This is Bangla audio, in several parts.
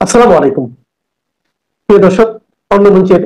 আসসালামু আলাইকুম। প্রিয় দর্শক, অন্য মঞ্চের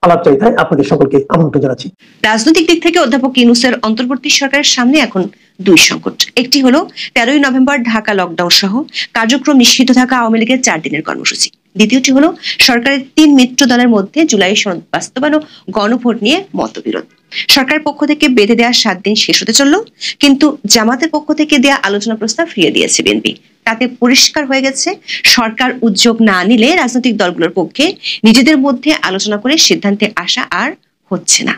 আলাপচারিতায় আপনাদের সকলকে আমন্ত্রণ জানাচ্ছি। রাজনৈতিক দিক থেকে অধ্যাপক ইউনূসের অন্তর্বর্তী সরকারের সামনে এখন দুই সংকট। একটি হলো 13ই নভেম্বর ঢাকা লকডাউন সহ কার্যক্রম নিষিদ্ধ থাকা আওয়ামী লীগের 4 দিনের কর্মসূচি। দ্বিতীয়টি হলো সরকারের 3 মিত্র দলের মধ্যে জুলাই সনদ বাস্তবায়ন ও গণভোট নিয়ে মতবিরোধ। সরকারের পক্ষ থেকে বেঁধে দেওয়া 7 দিন শেষ হতে চলল, কিন্তু জামাতের পক্ষ থেকে দেওয়া আলোচনা প্রস্তাব ফিরিয়ে দিয়েছে বিএনপি। তাতে পরিষ্কার হয়ে গেছে, সরকার উদ্যোগ না নিলে রাজনৈতিক দলগুলোর পক্ষে নিজেদের মধ্যে আলোচনা করে সিদ্ধান্তে আসা আর হচ্ছে না।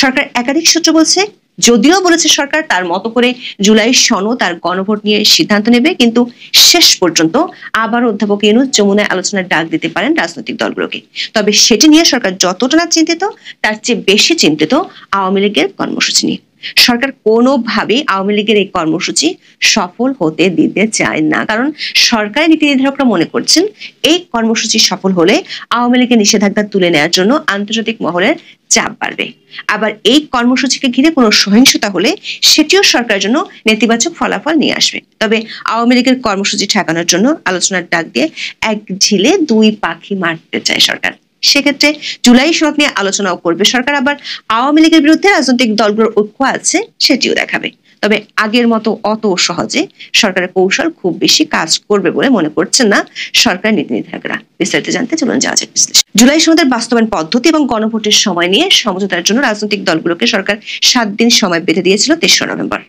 সরকার একাধিক সূত্র বলছে, যদিও বলেছে সরকার তার মতো করে জুলাই সনদ আর গণভোট নিয়ে সিদ্ধান্ত নেবে, কিন্তু শেষ পর্যন্ত আবার অধ্যাপক ইউনূস যমুনায় আলোচনার ডাক দিতে পারেন রাজনৈতিক দলগুলোকে। তবে সেটি নিয়ে সরকার যতটা না চিন্তিত, তার চেয়ে বেশি চিন্তিত আওয়ামী লীগের কর্মসূচি নিয়ে। সরকার কোনোভাবেই আওয়ামী লীগের এই কর্মসূচি সফল হতে দিতে চায় না, কারণ সরকারি নীতি নির্ধারকরা মনে করছেন এই কর্মসূচি সফল হলে আওয়ামী লীগের নিষেধাজ্ঞা তুলে নেওয়ার জন্য আন্তর্জাতিক মহলের চাপ বাড়বে। আবার এই কর্মসূচিকে ঘিরে কোনো সহিংসতা হলে সেটিও সরকারের জন্য নেতিবাচক ফলাফল নিয়ে আসবে। তবে আওয়ামী লীগের কর্মসূচি ঠেকানোর জন্য আলোচনার ডাক দিয়ে এক ঢিলে 2 পাখি মারতে চায় সরকার। সেক্ষেত্রে জুলাই সনদ নিয়ে আলোচনাও করবে সরকার, আবার আওয়ামী লীগের বিরুদ্ধে রাজনৈতিক দলগুলোর ঐক্য আছে সেটিও দেখাবে। তবে আগের মতো অত সহজে সরকারের কৌশল খুব বেশি কাজ করবে বলে মনে করছেন না সরকার নীতি নির্ধারকরা। বিস্তারিত জানতে চলুন যাওয়া যাক বিশ্লেষণ। জুলাই সনদের বাস্তবায়ন পদ্ধতি এবং গণভোটের সময় নিয়ে সমঝোতার জন্য রাজনৈতিক দলগুলোকে সরকার 7 দিন সময় বেঁধে দিয়েছিল 23 নভেম্বর।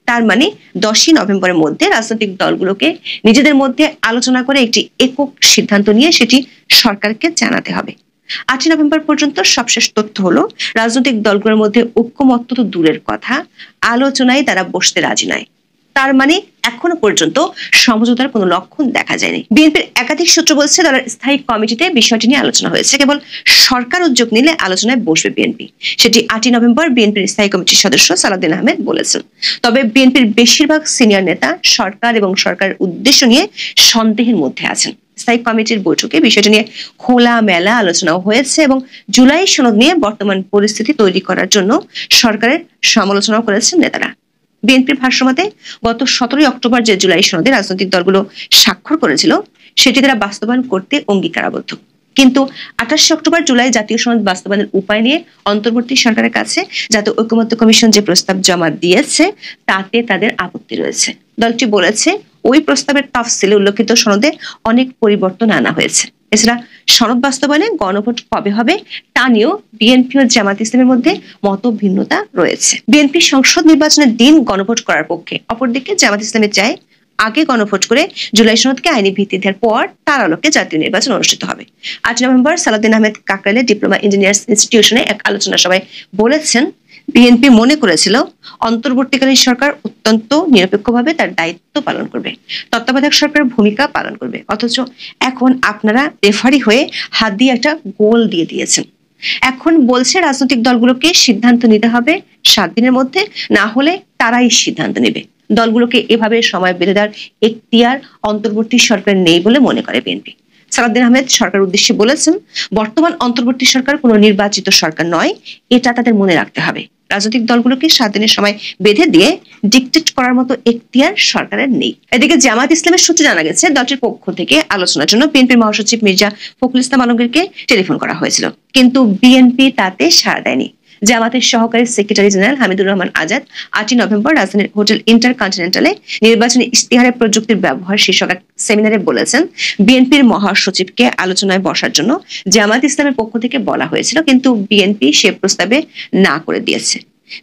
তার মানে 10ই নভেম্বরের মধ্যে রাজনৈতিক দলগুলোকে নিজেদের মধ্যে আলোচনা করে একটি একক সিদ্ধান্ত নিয়ে সেটি সরকারকে জানাতে হবে। 8ই নভেম্বর পর্যন্ত সবশেষ তথ্য হলো, রাজনৈতিক দলগুলোর মধ্যে ঐক্যমত্য তো দূরের কথা, আলোচনায় তারা বসতে রাজি নয়। তার মানে এখনো পর্যন্ত সমঝোতার কোনো লক্ষণ দেখা যায়নি। বিএনপির একাধিক সূত্র বলছে, দলের স্থায়ী কমিটিতে বিষয়টি নিয়ে আলোচনা হয়েছে, কেবল সরকার উদ্যোগ নিলে আলোচনায় বসবে বিএনপি। সেটি 8ই নভেম্বর বিএনপির স্থায়ী কমিটির সদস্য সালাউদ্দিন আহমেদ বলেছেন। তবে বিএনপির বেশিরভাগ সিনিয়র নেতা সরকার এবং সরকারের উদ্দেশ্য নিয়ে সন্দেহের মধ্যে আছেন। স্থায়ী কমিটির বৈঠকে বিষয়টি নিয়ে খোলামেলা আলোচনাও হয়েছে এবং জুলাই সনদ নিয়ে বর্তমান পরিস্থিতি তৈরি করার জন্য সরকারের সমালোচনাও করেছেন নেতারা। বিএনপির ভাষ্যমতে, গত 17ই অক্টোবর যে জুলাই সনদে রাজনৈতিক দলগুলো স্বাক্ষর করেছিল সেটি তারা বাস্তবায়ন করতে অঙ্গীকারাবদ্ধ, কিন্তু 28 অক্টোবর জুলাই জাতীয় সনদ বাস্তবায়নের উপায় নিয়ে অন্তর্বর্তী সরকারের কাছে জাতীয় ঐকমত্য কমিশন যে প্রস্তাব জমা দিয়েছে তাতে তাদের আপত্তি রয়েছে। দলটি বলেছে, ওই প্রস্তাবের তাফসিলে উল্লেখিত সনদে অনেক পরিবর্তন আনা হয়েছে। এছাড়া সনদ বাস্তবায়নে গণভোট কবে হবে তা নিয়েও বিএনপি ও জামাত ইসলামের মধ্যে মত ভিন্নতা রয়েছে। বিএনপি সংসদ নির্বাচনের দিন গণভোট করার পক্ষে, অপরদিকে জামাত ইসলামে চায় আগে গণভোট করে জুলাই সনদকে আইনি ভিত্তি দেওয়ার পর তার আলোকে জাতীয় নির্বাচন অনুষ্ঠিত হবে। 8 নভেম্বর সালাউদ্দিন আহমেদ কাকরাইলের ডিপ্লোমা ইঞ্জিনিয়ার্স ইনস্টিটিউশনে এক আলোচনা সভায় বলেছেন, বিএনপি মনে করেছিল অন্তর্বর্তীকালীন সরকার অত্যন্ত নিরপেক্ষভাবে তার দায়িত্ব পালন করবে, তত্ত্বাবধায়ক সরকারের ভূমিকা পালন করবে, অথচ এখন আপনারা রেফারি হয়ে হাত দিয়ে একটা গোল দিয়ে দিয়েছেন। এখন বলছে রাজনৈতিক দলগুলোকে সিদ্ধান্ত নিতে হবে 7 দিনের মধ্যে, না হলে তারাই সিদ্ধান্ত নেবে। দলগুলোকে এভাবে সময় বেঁধে দেওয়ার এখতিয়ার অন্তর্বর্তী সরকার নেই বলে মনে করে বিএনপি। সালাউদ্দিন আহমেদ সরকার উদ্দেশ্যে বলেছেন, বর্তমান অন্তর্বর্তী সরকার কোনো নির্বাচিত সরকার নয়, এটা তাদের মনে রাখতে হবে। রাজনৈতিক দলগুলোকে 7 দিনের সময় বেঁধে দিয়ে ডিকটেট করার মতো এখতিয়ার সরকারের নেই। এদিকে জামাত ইসলামের সূত্রে জানা গেছে, দলটির পক্ষ থেকে আলোচনার জন্য বিএনপির মহাসচিব মির্জা ফখরুল ইসলাম আলমগীরকে টেলিফোন করা হয়েছিল, কিন্তু বিএনপি তাতে সাড়া দেয়নি। জামাতের সহকারী সেক্রেটারি জেনারেল হামিদুর রহমান আজাদ 8ই নভেম্বর রাজধানীর হোটেল ইন্টারকন্টিনেন্টালে নির্বাচনী ইশতেহারে প্রযুক্তির ব্যবহার শীর্ষক এক সেমিনারে বলেছেন, বিএনপির মহাসচিবকে আলোচনায় বসার জন্য জামাত ইসলামের পক্ষ থেকে বলা হয়েছিল, কিন্তু বিএনপি সে প্রস্তাবে না করে দিয়েছে।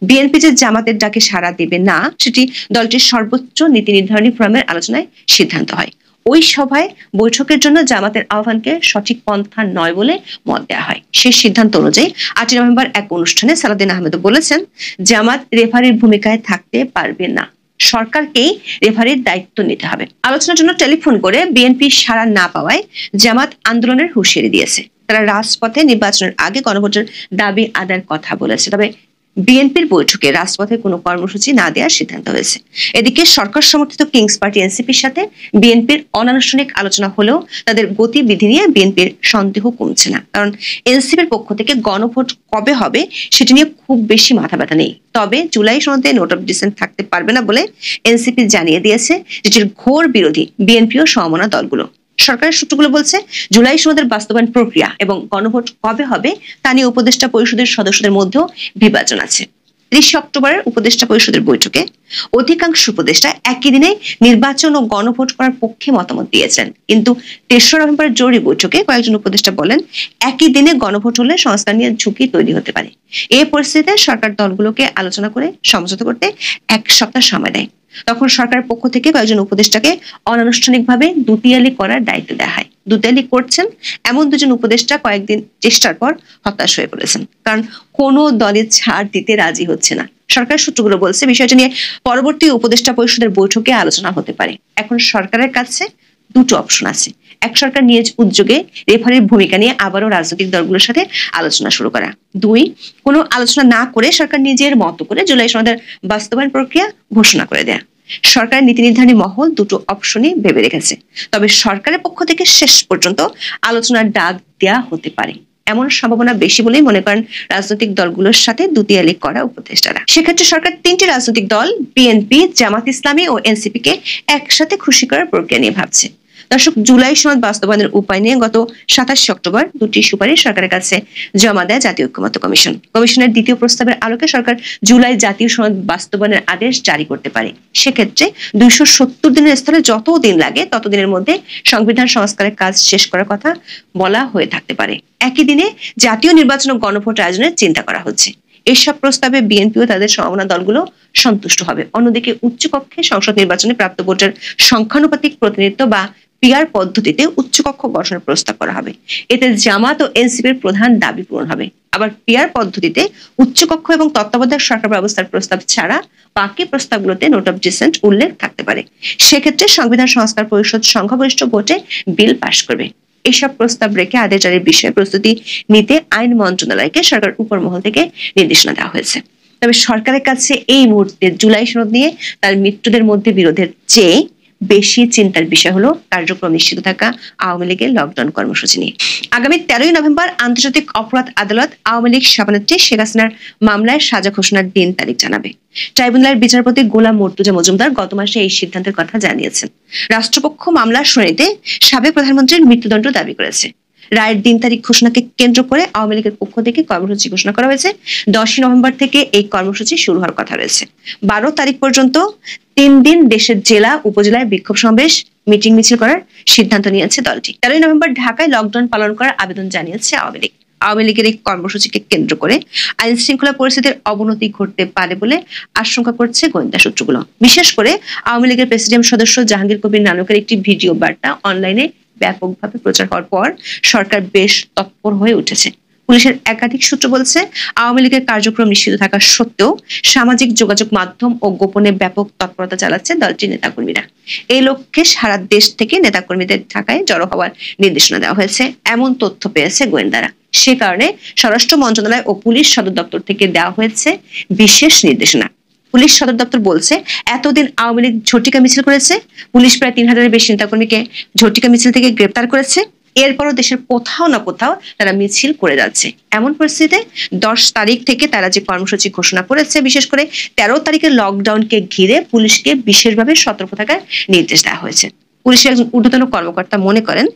বিএনপি যে জামাতের ডাকে সাড়া দেবে না সেটি দলটির সর্বোচ্চ নীতি নির্ধারণী ফোরামের আলোচনায় সিদ্ধান্ত হয়। ওই সভায় বৈঠকের জন্য জামাতের আহ্বানকে সঠিক পন্থা নয় বলে মত দেওয়া হয়। সেই সিদ্ধান্ত অনুযায়ী 8 নভেম্বর এক অনুষ্ঠানে সালাউদ্দিন আহমেদ বলেছেন, জামাত রেফারির ভূমিকায় থাকতে পারবে না, সরকারকেই রেফারির দায়িত্ব নিতে হবে। আলোচনার জন্য টেলিফোন করে বিএনপি সাড়া না পাওয়ায় জামাত আন্দোলনের হুঁশিয়ারি দিয়েছে। তারা রাজপথে নির্বাচনের আগে গণভোটের দাবি আদায়ের কথা বলেছে, তবে বিএনপির বৈঠকে রাজপথে কোনো কর্মসূচি না দেওয়ার সিদ্ধান্ত হয়েছে। এদিকে সরকার সমর্থিত কিংস পার্টি এনসিপির সাথে বিএনপির অনানুষ্ঠানিক আলোচনা হলেও তাদের গতিবিধি নিয়ে বিএনপির সন্দেহ কমছে না, কারণ এনসিপির পক্ষ থেকে গণভোট কবে হবে সেটি নিয়ে খুব বেশি মাথা ব্যথা নেই। তবে জুলাই সনদে নোট অফ ডিসেন্ট থাকতে পারবে না বলে এনসিপি জানিয়ে দিয়েছে, যেটির ঘোর বিরোধী বিএনপি ও সমমনা দলগুলো। সরকারের সূত্রগুলো বলছে, জুলাই সনদের বাস্তবায়ন প্রক্রিয়া এবং গণভোট কবে হবে তা নিয়ে উপদেষ্টা পরিষদের সদস্যদের মধ্যেও বিভাজন আছে। 30 অক্টোবরের উপদেষ্টা পরিষদের বৈঠকে অধিকাংশ উপদেষ্টা একই দিনে নির্বাচন ও গণভোট করার পক্ষে মতামত দিয়েছেন, কিন্তু 3রা নভেম্বরের জরুরি বৈঠকে কয়েকজন উপদেষ্টা বলেন একই দিনে গণভোট হলে সংস্কার নিয়ে ঝুঁকি তৈরি হতে পারে। এই পরিস্থিতিতে সরকার দলগুলোকে আলোচনা করে সমঝোতা করতে 1 সপ্তাহ সময় দেয়। তখন সরকারের পক্ষ থেকে কয়েকজন উপদেষ্টাকে অনানুষ্ঠানিকভাবে দুতিয়ালি করার দায়িত্ব দেওয়া হয়। দুতিয়ালি করছেন এমন 2 জন উপদেষ্টা কয়েকদিন চেষ্টার পর হতাশ হয়ে পড়েছেন, কারণ কোনো দলের ছাড় দিতে রাজি হচ্ছে না। সরকার সূত্রগুলো বলছে বিষয়টা নিয়ে পরবর্তী উপদেষ্টা পরিষদের বৈঠকে আলোচনা হতে পারে। এখন সরকারের কাছে 2টো অপশন আছে। এক, সরকার নিজ উদ্যোগে রেফারির ভূমিকা নিয়ে আবারও রাজনৈতিক দলগুলোর সাথে আলোচনা শুরু করা। 2, কোনো আলোচনা না করে সরকার নিজের মতো করে জুলাই সনদের বাস্তবায়ন প্রক্রিয়া ঘোষণা করে দেয়া। সরকারের নীতি নির্ধারণী মহল 2টো অপশনই ভেবে রেখেছে, তবে সরকারের পক্ষ থেকে শেষ পর্যন্ত আলোচনার ডাক দেয়া হতে পারে এমন সম্ভাবনা বেশি বলেই মনে করেন রাজনৈতিক দলগুলোর সাথে দুতিয়ালি করা উপদেষ্টারা। সেক্ষেত্রে সরকার 3টি রাজনৈতিক দল বিএনপি, জামাত ইসলামী ও এনসিপি কে একসাথে খুশি করার প্রক্রিয়া নিয়ে ভাবছে। দর্শক, জুলাই সনদ বাস্তবায়নের উপায় নিয়ে গত 27 অক্টোবর 2টি সুপারিশ সরকারের কাছে জমা দেয় জাতীয় ঐক্যমত্য কমিশন। কমিশনের দ্বিতীয় প্রস্তাবের আলোকে সরকার জুলাই জাতীয় সনদ বাস্তবায়নের আদেশ জারি করতে পারে। সেক্ষেত্রে 270 দিনের স্থলে যত দিন লাগে তত দিনের মধ্যে সংবিধান সংস্কারের কাজ শেষ করার কথা বলা হয়ে থাকতে পারে। একই দিনে জাতীয় নির্বাচন ও গণভোট আয়োজনের চিন্তা করা হচ্ছে। এসব প্রস্তাবে বিএনপি ও তাদের সমমনা দলগুলো সন্তুষ্ট হবে। অন্যদিকে উচ্চকক্ষে সংসদ নির্বাচনে প্রাপ্ত ভোটের সংখ্যানুপাতিক প্রতিনিধিত্ব বা পিআর পদ্ধতিতে উচ্চকক্ষ গঠনের প্রস্তাব করা হবে। এতে জামাত ও এনসিপির প্রধান দাবি পূরণ হবে। আবার পিআর পদ্ধতিতে উচ্চকক্ষ এবং তত্ত্বাবধায়ক সরকার ব্যবস্থার প্রস্তাব ছাড়া বাকি প্রস্তাবগুলোতে নোট অফ ডিসেন্ট উল্লেখ থাকতে পারে। সেক্ষেত্রে সংবিধান সংস্কার পরিষদ সংখ্যাগরিষ্ঠ ভোটে বিল পাশ করবে। এসব প্রস্তাব রেখে আদেশ জারির বিষয়ে প্রস্তুতি নিতে আইন মন্ত্রণালয়কে সরকার উপর মহল থেকে নির্দেশনা দেওয়া হয়েছে। তবে সরকারের কাছে এই মুহূর্তে জুলাই সনদ নিয়ে তার মিত্রদের মধ্যে বিরোধের চেয়ে বেশি চিন্তার বিষয় হলো কার্যক্রম নিষিদ্ধ থাকা আওয়ামী লীগের লকডাউন কর্মসূচি নিয়ে। আগামী 13ই নভেম্বর আন্তর্জাতিক অপরাধ আদালত আওয়ামী লীগ সভানেত্রী শেখ হাসিনার মামলায় সাজা ঘোষণার দিন তারিখ জানাবে। ট্রাইব্যুনালের বিচারপতি গোলাম মর্তুজা মজুমদার গত মাসে এই সিদ্ধান্তের কথা জানিয়েছেন। রাষ্ট্রপক্ষ মামলার শুনানিতে সাবেক প্রধানমন্ত্রীর মৃত্যুদণ্ড দাবি করেছে। রায়ের দিন তারিখ ঘোষণাকে কেন্দ্র করে আওয়ামী লীগের পক্ষ থেকে কর্মসূচি ঘোষণা করা হয়েছে। 10ই নভেম্বর থেকে এই কর্মসূচি শুরু হওয়ার কথা রয়েছে। 12 তারিখ পর্যন্ত 3 দিন দেশের জেলা উপজেলায় বিক্ষোভ সমাবেশ, মিটিং মিছিল করার সিদ্ধান্ত নিয়েছে দলটি। 13ই নভেম্বর ঢাকায় লকডাউন পালন করার আবেদন জানিয়েছে আওয়ামী লীগ। আওয়ামী লীগের এই কর্মসূচিকে কেন্দ্র করে আইন শৃঙ্খলা পরিস্থিতির অবনতি ঘটতে পারে বলে আশঙ্কা করছে গোয়েন্দা সূত্রগুলো। বিশেষ করে আওয়ামী লীগের প্রেসিডিয়াম সদস্য জাহাঙ্গীর কবির নানকের একটি ভিডিও বার্তা অনলাইনে ব্যাপকভাবে প্রচার হওয়ার পর সরকার বেশ তৎপর হয়ে উঠেছে। পুলিশের একাধিক সূত্র বলছে, আওয়ামী লীগের কার্যক্রম নিষিদ্ধ থাকা সত্ত্বেও সামাজিক যোগাযোগ মাধ্যম ও গোপনে ব্যাপক তৎপরতা চালাচ্ছে দলটির নেতাকর্মীরা। এই লক্ষ্যে সারা দেশ থেকে নেতাকর্মীদের ঢাকায় জড়ো হওয়ার নির্দেশনা দেওয়া হয়েছে এমন তথ্য পেয়েছে গোয়েন্দারা। সে কারণে স্বরাষ্ট্র মন্ত্রণালয় ও পুলিশ সদর দপ্তর থেকে দেওয়া হয়েছে বিশেষ নির্দেশনা। পুলিশ সদর দপ্তর বলছে, এতদিন আওয়ামী লীগ ঝটিকা মিছিল করেছে। পুলিশ প্রায় 3000-এর বেশি নেতাকর্মীকে ঝটিকা মিছিল থেকে গ্রেপ্তার করেছে। এরপরও দেশের কোথাও না কোথাও তারা মিছিল করে যাচ্ছে। এমন পরিস্থিতিতে 10 তারিখ থেকে তারা যে কর্মসূচি ঘোষণা করেছে, বিশেষ করে 13 তারিখের লকডাউনকে ঘিরে পুলিশকে বিশেষভাবে সতর্ক থাকার নির্দেশ দেওয়া হয়েছে। পুলিশের একজন ঊর্ধ্বতন কর্মকর্তা মনে করেন,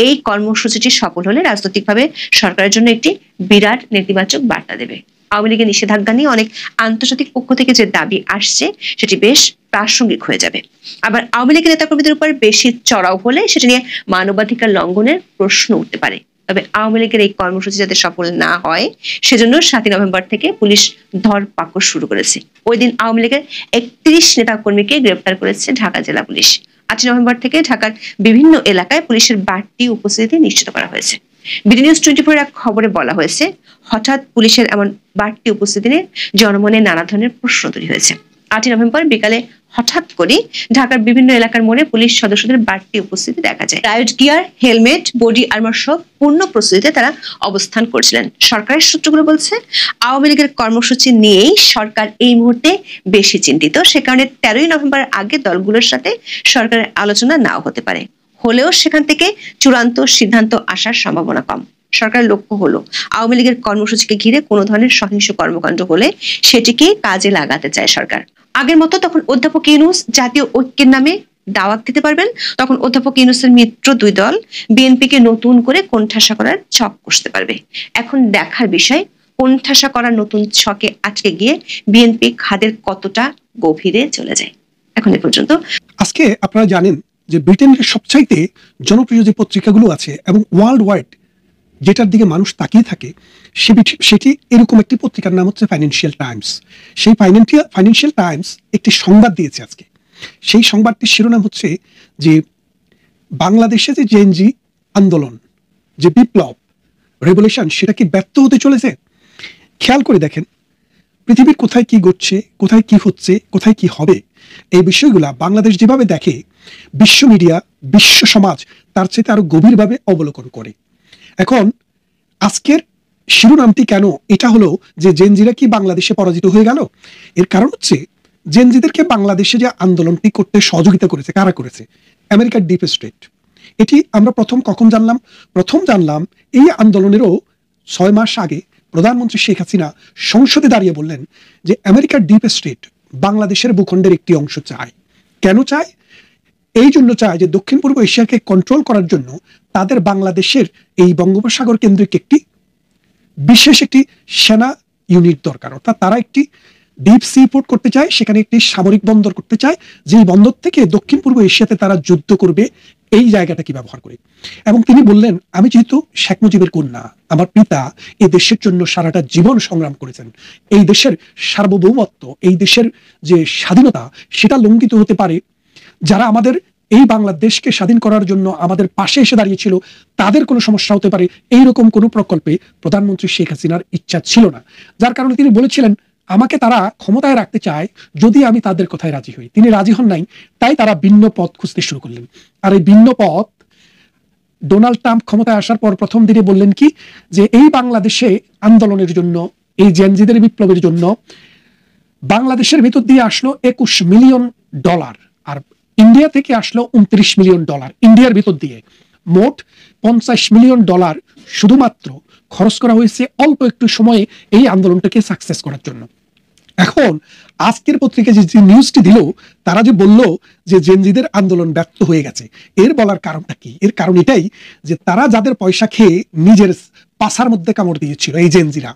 এই কর্মসূচিটি সফল হলে রাজনৈতিকভাবে সরকারের জন্য একটি বিরাট নেতিবাচক বার্তা দেবে। আওয়ামী লীগের নিষেধাজ্ঞা নিয়ে অনেক আন্তর্জাতিক পক্ষ থেকে যে দাবি আসছে সেটি বেশ প্রাসঙ্গিক হয়ে যাবে। আবার আওয়ামী লীগের নেতাকর্মীদের উপর বেশি চড়াও হলে সেটি নিয়ে মানবাধিকার লঙ্ঘনের প্রশ্ন উঠতে পারে। তবে আওয়ামী লীগের এই কর্মসূচি যাতে সফল না হয় সেজন্য 7ই নভেম্বর থেকে পুলিশ ধরপাকড় শুরু করেছে। ওই দিন আওয়ামী লীগের 31 নেতাকর্মীকে গ্রেপ্তার করেছে ঢাকা জেলা পুলিশ। 8ই নভেম্বর থেকে ঢাকার বিভিন্ন এলাকায় পুলিশের বাড়তি উপস্থিতি নিশ্চিত করা হয়েছে। বিডি নিউজ 24 এক খবরে বলা হয়েছে, হঠাৎ পুলিশের এমন বাড়তি উপস্থিতি নিয়ে জনমনে নানা ধরনের প্রশ্ন তৈরি হয়েছে। 8ই নভেম্বর বিকালে হঠাৎ করে ঢাকার বিভিন্ন এলাকার মোড়ে পুলিশ সদস্যদের বাড়তি উপস্থিতি দেখা যায়। Right gear, helmet, body armour সহ পূর্ণ প্রস্তুতিতে তারা অবস্থান করছিলেন। সরকারের সূত্রগুলো বলছে, আওয়ামী লীগের কর্মসূচি নিয়েই সরকার এই মুহূর্তে বেশি চিন্তিত। সে কারণে 13ই নভেম্বর আগে দলগুলোর সাথে সরকারের আলোচনা নাও হতে পারে। হলেও সেখান থেকে চূড়ান্ত সিদ্ধান্ত আসার সম্ভাবনা কম। সরকারের লক্ষ্য হলো আওয়ামী লীগের কর্মসূচিকে ঘিরে কোনো ধরনের সহিংস কর্মকাণ্ড হলে সেটিকে কাজে লাগাতে চায় সরকার। আগের মতো তখন অধ্যাপক ইউনূস জাতীয় ঐক্যের নামে দাওয়াত দিতে পারবেন, তখন অধ্যাপক ইউনূসের মিত্র দুই দল বিএনপিকে নতুন করে কোণঠাসা করার ছক কষতে পারবে। এখন দেখার বিষয়, কোণঠাসা করার নতুন ছকে আটকে গিয়ে বিএনপি খাদের কতটা গভীরে চলে যায়। এখন এ পর্যন্ত। আজকে আপনারা জানেন যে ব্রিটেনের সবচাইতে জনপ্রিয় যে পত্রিকাগুলো আছে এবং ওয়ার্ল্ড ওয়াইড যেটার দিকে মানুষ তাকিয়ে থাকে সেটি এরকম একটি পত্রিকার নাম হচ্ছে ফাইন্যান্সিয়াল টাইমস। সেই ফাইন্যান্সিয়াল টাইমস একটি সংবাদ দিয়েছে আজকে। সেই সংবাদটির শিরোনাম হচ্ছে যে বাংলাদেশে যে জেনজি আন্দোলন, যে বিপ্লব, রেভলিউশন, সেটা কি ব্যর্থ হতে চলেছে? খেয়াল করে দেখেন পৃথিবীর কোথায় কি ঘটছে, কোথায় কি হচ্ছে, কোথায় কি হবে, এই বিষয়গুলা বাংলাদেশ যেভাবে দেখে বিশ্ব মিডিয়া, বিশ্ব সমাজ তার চেয়ে আরো গভীরভাবে অবলোকন করে। এখন আজকের শিরোনামটি কেন এটা হলো যে জেনজিরা কি বাংলাদেশে পরাজিত হয়ে গেল? এর কারণ হচ্ছে জেনজিদেরকে বাংলাদেশে যে আন্দোলনটি করতে সহযোগিতা করেছে, কারা করেছে? আমেরিকার ডিপ স্টেট। এটি আমরা কখন জানলাম? প্রথম জানলাম এই আন্দোলনেরও 6 মাস আগে প্রধানমন্ত্রী শেখ হাসিনা সংসদে দাঁড়িয়ে বললেন যে আমেরিকার ডিপ স্টেট বাংলাদেশের ভূখণ্ডের একটি অংশ চায়। কেন চায়? এই জন্য চায় যে দক্ষিণ পূর্ব এশিয়াকে কন্ট্রোল করার জন্য তাদের বাংলাদেশের এই বঙ্গোপসাগর কেন্দ্রিক একটি বিশেষ একটি সেনা ইউনিট দরকার। অর্থাৎ তারা একটি ডিপ সি পোর্ট করতে চায়, সেখানে একটি সামরিক বন্দর করতে চায়, যেই বন্দর থেকে দক্ষিণ পূর্ব এশিয়াতে তারা যুদ্ধ করবে এই জায়গাটাকে ব্যবহার করে। এবং তিনি বললেন, আমি যেহেতু শেখ মুজিবের কন্যা, আমার পিতা এই দেশের জন্য সারাটা জীবন সংগ্রাম করেছেন, এই দেশের সার্বভৌমত্ব, এই দেশের যে স্বাধীনতা সেটা লঙ্ঘিত হতে পারে, যারা আমাদের এই বাংলাদেশকে স্বাধীন করার জন্য আমাদের পাশে এসে দাঁড়িয়েছিল তাদের কোনো সমস্যা হতে পারে, এইরকম কোনো প্রকল্পে প্রধানমন্ত্রী শেখ হাসিনার ইচ্ছা ছিল না। যার কারণে তিনি বলেছিলেন আমাকে তারা ক্ষমতায় রাখতে চায় যদি আমি তাদের কথায় রাজি হই। তিনি রাজি হন নাই, তাই তারা ভিন্ন পথ খুঁজতে শুরু করলেন। আর এই ভিন্ন পথ ডোনাল্ড ট্রাম্প ক্ষমতায় আসার পর প্রথম দিনে বললেন কি, যে এই বাংলাদেশে আন্দোলনের জন্য, এই জেনজিদের বিপ্লবের জন্য বাংলাদেশের ভিতর দিয়ে আসলো $21 মিলিয়ন, আর ইন্ডিয়া থেকে আসলো $29 মিলিয়ন। ইন্ডিয়ার ভিতর দিয়ে মোট $50 মিলিয়ন শুধুমাত্র খরচ করা হয়েছে অল্প একটু সময়ে এই আন্দোলনটাকে সাকসেস করার জন্য। এখন আজকের পত্রিকায় যে নিউজটি দিল, তারা যে বলল যে জেনজিদের আন্দোলন ব্যর্থ হয়ে গেছে, এর বলার কারণটা কি? এর কারণ এটাই যে তারা যাদের পয়সা খেয়ে নিজের পাছার মধ্যে কামড় দিয়েছিল, এই জেনজিরা,